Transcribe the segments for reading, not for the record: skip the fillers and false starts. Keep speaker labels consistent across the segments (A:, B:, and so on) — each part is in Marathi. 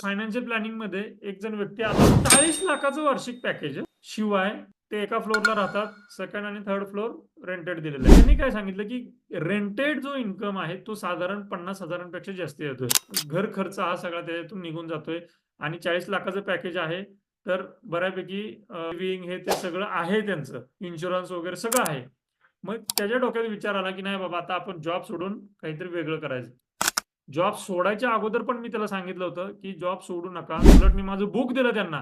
A: फायनान्शियल प्लॅनिंग मध्ये एक जण व्यक्ती आला 40 लाखाचं वार्षिक पॅकेज आहे. शिवाय ते एका फ्लोअरला राहतात. सेकंड आणि थर्ड फ्लोअर रेंटेड दिलेलं आहे. त्यांनी काय सांगितलं, की रेंटेड जो इन्कम आहे तो साधारण 50,000पेक्षा जास्त येतोय. घर खर्च हा सगळा त्याच्यातून निघून जातोय आणि 40 लाखाचं पॅकेज आहे. तर बऱ्यापैकी लिव्हिंग हे ते सगळं आहे त्यांचं. इन्शुरन्स वगैरे सगळं आहे. मग त्याच्या डोक्यात विचार आला, की नाही बाबा आता आपण जॉब सोडून काहीतरी वेगळं करायचं. जॉब सोडायच्या अगोदर पण मी त्याला सांगितलं होतं, की जॉब सोडू नका. उलट मी माझं बुक दिलं त्यांना.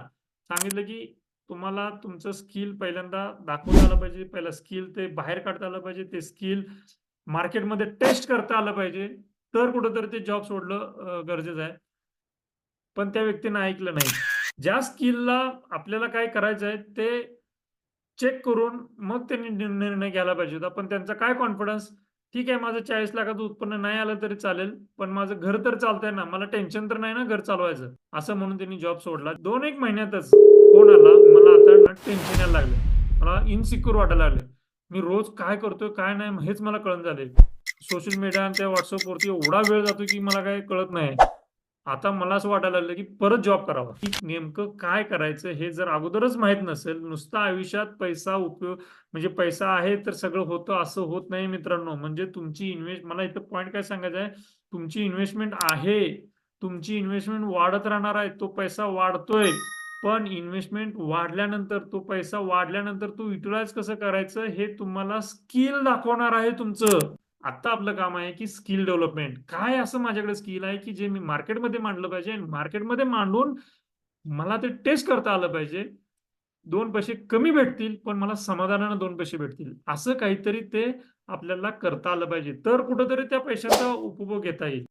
A: सांगितलं, की तुम्हाला तुमचं स्किल पहिल्यांदा दाखवता आलं पाहिजे. पहिला स्किल ते बाहेर काढता आलं पाहिजे. ते स्किल मार्केटमध्ये टेस्ट करता आलं पाहिजे. तर कुठेतरी ते जॉब सोडणं गरजेचं आहे. पण त्या व्यक्तीनं ऐकलं नाही. ज्या स्किलला आपल्याला काय करायचं आहे ते चेक करून मग त्यांनी निर्णय घ्यायला पाहिजे होता. पण त्यांचा काय कॉन्फिडन्स, ठीक आहे माझं 40 लाखाचं उत्पन्न नाही आलं तरी चालेल, पण माझं घर तर चालतंय ना, मला टेन्शन तर नाही ना घर चालवायचं. असं म्हणून त्यांनी जॉब सोडला. 2-1 महिन्यातच फोन आला, मला आता ना टेन्शन यायला लागलं. मला इन्सिक्युअर वाटायला लागलं. मी रोज काय करतोय, काय नाही हेच मला कळेना झालंय. सोशल मीडिया आणि त्या WhatsAppवरती एवढा वेळ जातो, की मला काही कळत नाही. आता मला असं वाटायला लागलं, की परत जॉब करावा, की नेमकं काय करायचं हे जर अगोदरच माहीत नसेल, नुसतं आयुष्यात पैसा उपयोग म्हणजे पैसा आहे तर सगळं होतं असं होत नाही मित्रांनो. म्हणजे तुमची मला इथं पॉइंट काय सांगायचा आहे, तुमची इन्व्हेस्टमेंट आहे. तुमची इन्व्हेस्टमेंट वाढत राहणार आहे. तो पैसा वाढतोय. पण इन्व्हेस्टमेंट वाढल्यानंतर, तो पैसा वाढल्यानंतर तो युटिलाइज कसं करायचं हे तुम्हाला स्किल दाखवणार आहे तुमचं. आता आपलं काम आहे, की स्किल डेव्हलपमेंट. काय असं माझ्याकडे स्किल आहे, की जे मी मार्केटमध्ये मांडलं पाहिजे आणि मार्केटमध्ये मांडून मला ते टेस्ट करता आलं पाहिजे. 2 पैसे कमी भेटतील, पण मला समाधानाने 2 पैसे भेटतील. असं काहीतरी ते आपल्याला करता आलं पाहिजे. तर कुठेतरी त्या पैशांचा उपभोग घेता येईल.